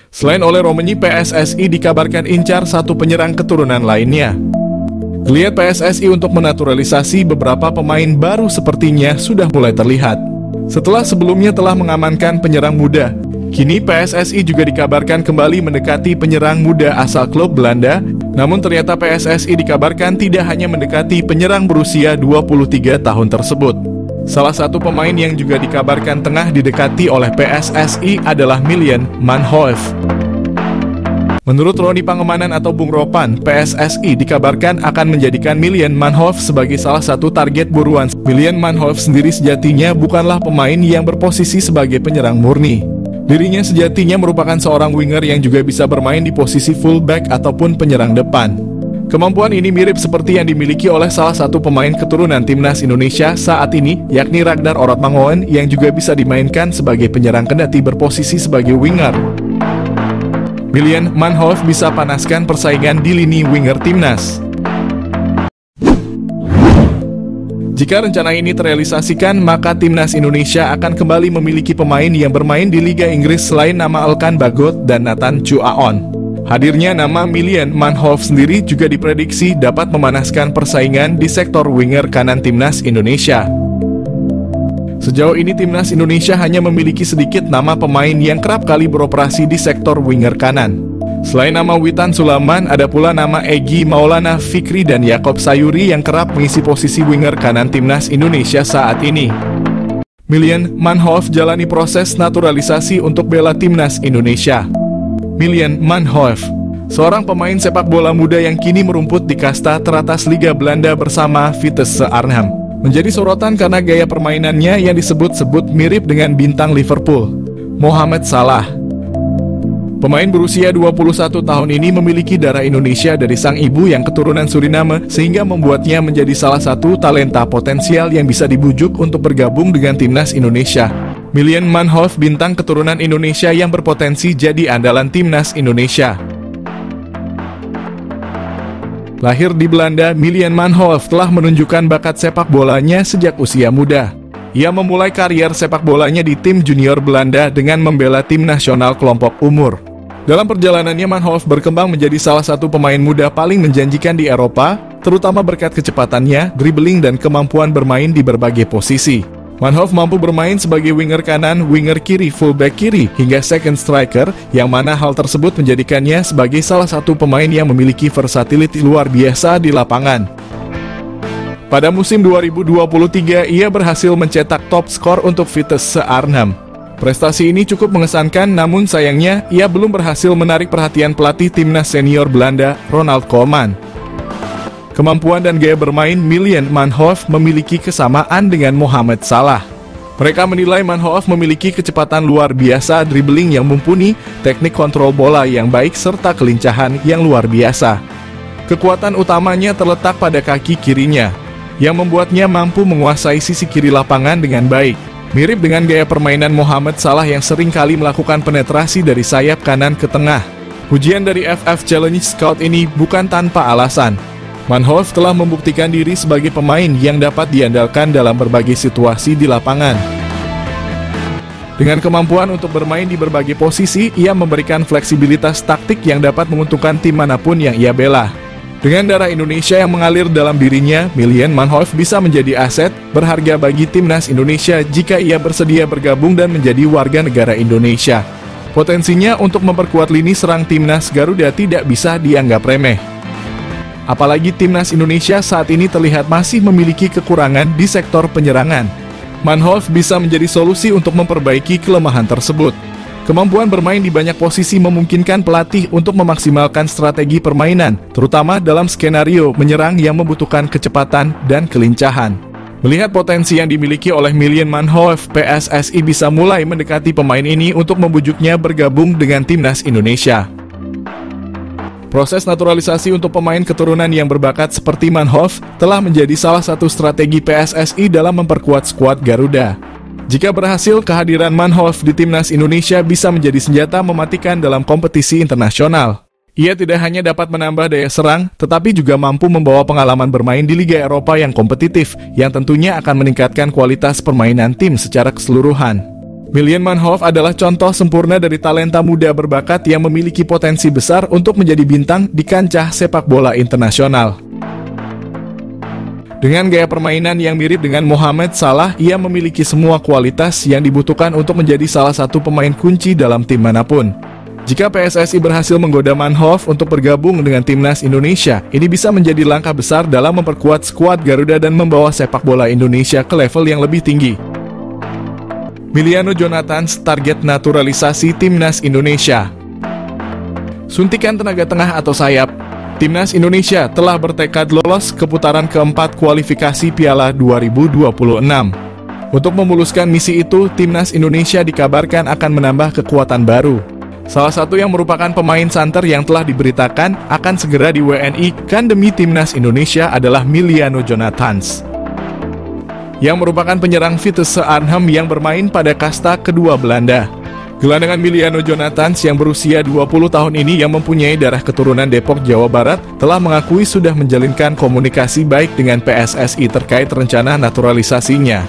Selain oleh Romagnoli, PSSI dikabarkan incar satu penyerang keturunan lainnya. Geliat PSSI untuk menaturalisasi beberapa pemain baru sepertinya sudah mulai terlihat. Setelah sebelumnya telah mengamankan penyerang muda, kini PSSI juga dikabarkan kembali mendekati penyerang muda asal klub Belanda. Namun ternyata PSSI dikabarkan tidak hanya mendekati penyerang berusia 23 tahun tersebut. Salah satu pemain yang juga dikabarkan tengah didekati oleh PSSI adalah Milan Manhoef. Menurut Roni Pangemanan atau Bung Ropan, PSSI dikabarkan akan menjadikan Milan Manhoef sebagai salah satu target buruan. Milan Manhoef sendiri sejatinya bukanlah pemain yang berposisi sebagai penyerang murni. Dirinya sejatinya merupakan seorang winger yang juga bisa bermain di posisi fullback ataupun penyerang depan. Kemampuan ini mirip seperti yang dimiliki oleh salah satu pemain keturunan timnas Indonesia saat ini, yakni Ragnar Orotmangoen yang juga bisa dimainkan sebagai penyerang kendati berposisi sebagai winger. Milan Manhoef bisa panaskan persaingan di lini winger timnas. Jika rencana ini terrealisasikan, maka timnas Indonesia akan kembali memiliki pemain yang bermain di Liga Inggris selain nama Elkan Bagot dan Nathan Chuaon. Hadirnya nama Milan Manhoef sendiri juga diprediksi dapat memanaskan persaingan di sektor winger kanan timnas Indonesia. Sejauh ini timnas Indonesia hanya memiliki sedikit nama pemain yang kerap kali beroperasi di sektor winger kanan. Selain nama Witan Sulaiman, ada pula nama Egy Maulana Fikri dan Yakob Sayuri yang kerap mengisi posisi winger kanan timnas Indonesia saat ini. Milan Manhoef jalani proses naturalisasi untuk bela timnas Indonesia. Milan Manhoef, seorang pemain sepak bola muda yang kini merumput di kasta teratas Liga Belanda bersama Vitesse Arnhem, menjadi sorotan karena gaya permainannya yang disebut-sebut mirip dengan bintang Liverpool, Mohamed Salah. Pemain berusia 21 tahun ini memiliki darah Indonesia dari sang ibu yang keturunan Suriname, sehingga membuatnya menjadi salah satu talenta potensial yang bisa dibujuk untuk bergabung dengan timnas Indonesia. Milan Manhoef, bintang keturunan Indonesia yang berpotensi jadi andalan timnas Indonesia. Lahir di Belanda, Milan Manhoef telah menunjukkan bakat sepak bolanya sejak usia muda. Ia memulai karier sepak bolanya di tim junior Belanda dengan membela tim nasional kelompok umur. Dalam perjalanannya, Manhoef berkembang menjadi salah satu pemain muda paling menjanjikan di Eropa, terutama berkat kecepatannya, dribbling dan kemampuan bermain di berbagai posisi. Manhoef mampu bermain sebagai winger kanan, winger kiri, fullback kiri, hingga second striker, yang mana hal tersebut menjadikannya sebagai salah satu pemain yang memiliki versatility luar biasa di lapangan. Pada musim 2023, ia berhasil mencetak top skor untuk Vitesse Arnhem. Prestasi ini cukup mengesankan, namun sayangnya ia belum berhasil menarik perhatian pelatih timnas senior Belanda, Ronald Koeman. Kemampuan dan gaya bermain Milan Manhoef memiliki kesamaan dengan Mohamed Salah. Mereka menilai Manhoef memiliki kecepatan luar biasa, dribbling yang mumpuni, teknik kontrol bola yang baik, serta kelincahan yang luar biasa. Kekuatan utamanya terletak pada kaki kirinya, yang membuatnya mampu menguasai sisi kiri lapangan dengan baik. Mirip dengan gaya permainan Mohamed Salah yang sering kali melakukan penetrasi dari sayap kanan ke tengah. Pujian dari FF Challenge Scout ini bukan tanpa alasan. Manhoef telah membuktikan diri sebagai pemain yang dapat diandalkan dalam berbagai situasi di lapangan. Dengan kemampuan untuk bermain di berbagai posisi, ia memberikan fleksibilitas taktik yang dapat menguntungkan tim manapun yang ia bela. Dengan darah Indonesia yang mengalir dalam dirinya, Milan Manhoef bisa menjadi aset berharga bagi timnas Indonesia jika ia bersedia bergabung dan menjadi warga negara Indonesia. Potensinya untuk memperkuat lini serang timnas Garuda tidak bisa dianggap remeh. Apalagi timnas Indonesia saat ini terlihat masih memiliki kekurangan di sektor penyerangan. Manhoef bisa menjadi solusi untuk memperbaiki kelemahan tersebut. Kemampuan bermain di banyak posisi memungkinkan pelatih untuk memaksimalkan strategi permainan, terutama dalam skenario menyerang yang membutuhkan kecepatan dan kelincahan. Melihat potensi yang dimiliki oleh Milan Manhoef, PSSI bisa mulai mendekati pemain ini untuk membujuknya bergabung dengan timnas Indonesia. Proses naturalisasi untuk pemain keturunan yang berbakat seperti Manhoef telah menjadi salah satu strategi PSSI dalam memperkuat skuad Garuda. Jika berhasil, kehadiran Manhoef di timnas Indonesia bisa menjadi senjata mematikan dalam kompetisi internasional. Ia tidak hanya dapat menambah daya serang, tetapi juga mampu membawa pengalaman bermain di Liga Eropa yang kompetitif, yang tentunya akan meningkatkan kualitas permainan tim secara keseluruhan. Miljan Manhoef adalah contoh sempurna dari talenta muda berbakat yang memiliki potensi besar untuk menjadi bintang di kancah sepak bola internasional. Dengan gaya permainan yang mirip dengan Mohamed Salah, ia memiliki semua kualitas yang dibutuhkan untuk menjadi salah satu pemain kunci dalam tim manapun. Jika PSSI berhasil menggoda Manhoef untuk bergabung dengan timnas Indonesia, ini bisa menjadi langkah besar dalam memperkuat skuad Garuda dan membawa sepak bola Indonesia ke level yang lebih tinggi. Emiliano Jonathans target naturalisasi timnas Indonesia. Suntikan tenaga tengah atau sayap. Timnas Indonesia telah bertekad lolos ke putaran keempat kualifikasi Piala 2026. Untuk memuluskan misi itu, timnas Indonesia dikabarkan akan menambah kekuatan baru. Salah satu yang merupakan pemain santer yang telah diberitakan akan segera di WNI-kan demi timnas Indonesia adalah Emiliano Jonathans, yang merupakan penyerang Vitesse Arnhem yang bermain pada kasta kedua Belanda. Gelandangan Emiliano Jonathans yang berusia 20 tahun ini yang mempunyai darah keturunan Depok, Jawa Barat, telah mengakui sudah menjalinkan komunikasi baik dengan PSSI terkait rencana naturalisasinya.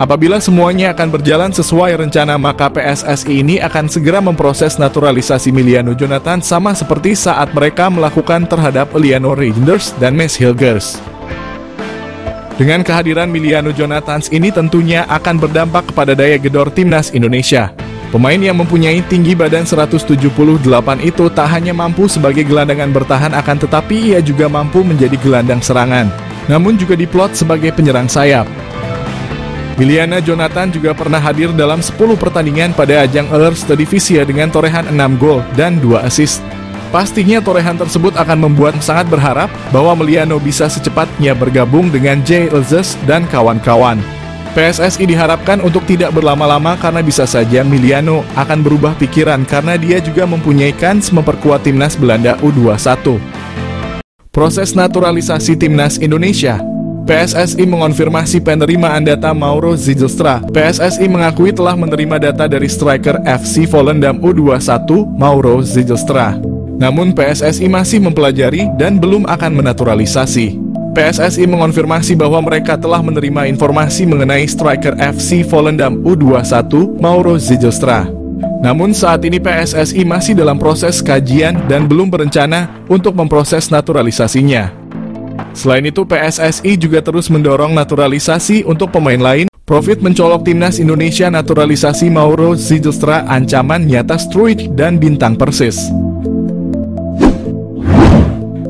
Apabila semuanya akan berjalan sesuai rencana, maka PSSI ini akan segera memproses naturalisasi Emiliano Jonathans sama seperti saat mereka melakukan terhadap Eleanor Reinders dan Mads Hilgers. Dengan kehadiran Emiliano Jonathans ini tentunya akan berdampak kepada daya gedor timnas Indonesia. Pemain yang mempunyai tinggi badan 178 itu tak hanya mampu sebagai gelandangan bertahan, akan tetapi ia juga mampu menjadi gelandang serangan, namun juga diplot sebagai penyerang sayap. Emiliano Jonathans juga pernah hadir dalam 10 pertandingan pada ajang Eerste Divisie dengan torehan 6 gol dan 2 assist. Pastinya torehan tersebut akan membuat sangat berharap bahwa Emiliano bisa secepatnya bergabung dengan Jay Elzes dan kawan-kawan. PSSI diharapkan untuk tidak berlama-lama karena bisa saja Emiliano akan berubah pikiran karena dia juga mempunyai kans memperkuat timnas Belanda U21. Proses naturalisasi timnas Indonesia. PSSI mengonfirmasi penerimaan data Mauro Zijlstra. PSSI mengakui telah menerima data dari striker FC Volendam U21 Mauro Zijlstra. Namun PSSI masih mempelajari dan belum akan menaturalisasi. PSSI mengonfirmasi bahwa mereka telah menerima informasi mengenai striker FC Volendam U21 Mauro Zijlstra. Namun saat ini PSSI masih dalam proses kajian dan belum berencana untuk memproses naturalisasinya. Selain itu, PSSI juga terus mendorong naturalisasi untuk pemain lain. Profit mencolok timnas Indonesia naturalisasi Mauro Zijlstra, ancaman nyata Struijk dan bintang Persis.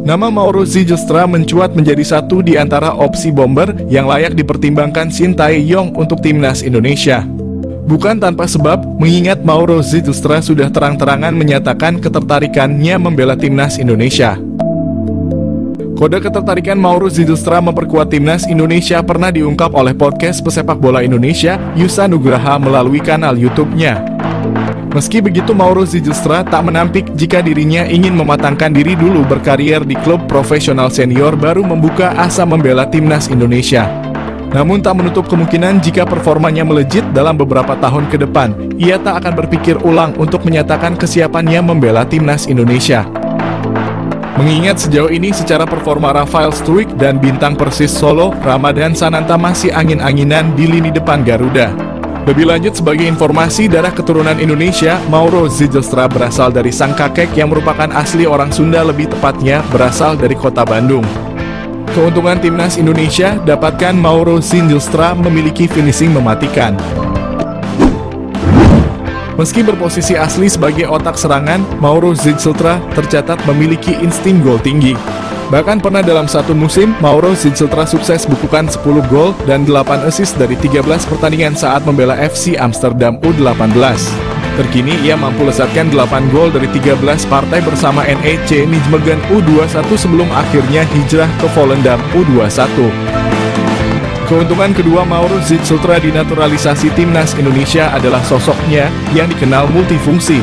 Nama Mauro Zijlstra mencuat menjadi satu di antara opsi bomber yang layak dipertimbangkan Shin Tae-yong untuk timnas Indonesia. Bukan tanpa sebab, mengingat Mauro Zijlstra sudah terang-terangan menyatakan ketertarikannya membela timnas Indonesia. Kode ketertarikan Mauro Zijlstra memperkuat timnas Indonesia pernah diungkap oleh podcast pesepak bola Indonesia, Yusa Nugraha, melalui kanal YouTube-nya. Meski begitu, Mauro Zijlstra tak menampik jika dirinya ingin mematangkan diri dulu berkarier di klub profesional senior baru membuka asa membela timnas Indonesia. Namun tak menutup kemungkinan jika performanya melejit dalam beberapa tahun ke depan, ia tak akan berpikir ulang untuk menyatakan kesiapannya membela timnas Indonesia. Mengingat sejauh ini secara performa Rafael Struijk dan bintang Persis Solo, Ramadan Sananta masih angin-anginan di lini depan Garuda. Lebih lanjut, sebagai informasi, darah keturunan Indonesia, Mauro Zijlstra berasal dari sang kakek yang merupakan asli orang Sunda, lebih tepatnya berasal dari kota Bandung. Keuntungan timnas Indonesia, dapatkan Mauro Zijlstra memiliki finishing mematikan. Meski berposisi asli sebagai otak serangan, Mauro Zijlstra tercatat memiliki insting gol tinggi. Bahkan pernah dalam satu musim, Mauro Zijlstra sukses bukukan 10 gol dan 8 assist dari 13 pertandingan saat membela FC Amsterdam U18. Terkini ia mampu lesatkan 8 gol dari 13 partai bersama NEC Nijmegen U21 sebelum akhirnya hijrah ke Volendam U21. Keuntungan kedua Mauro Zijlstra di naturalisasi timnas Indonesia adalah sosoknya yang dikenal multifungsi.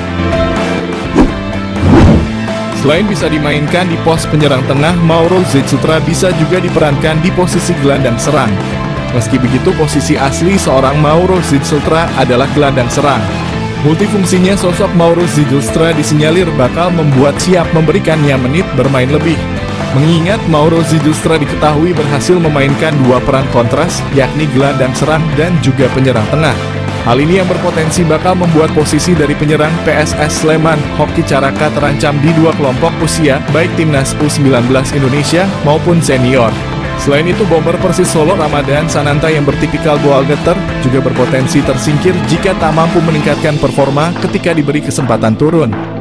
Selain bisa dimainkan di pos penyerang tengah, Mauro Zijlstra bisa juga diperankan di posisi gelandang serang. Meski begitu, posisi asli seorang Mauro Zijlstra adalah gelandang serang. Multifungsinya sosok Mauro Zijlstra disinyalir bakal membuat siap memberikannya menit bermain lebih. Mengingat Mauro Zijlstra diketahui berhasil memainkan dua peran kontras, yakni gelandang serang dan juga penyerang tengah. Hal ini yang berpotensi bakal membuat posisi dari penyerang PSS Sleman, Hoki Caraka terancam di dua kelompok usia, baik timnas U19 Indonesia maupun senior. Selain itu, bomber Persis Solo Ramadan Sananta yang bertipikal ball getter juga berpotensi tersingkir jika tak mampu meningkatkan performa ketika diberi kesempatan turun.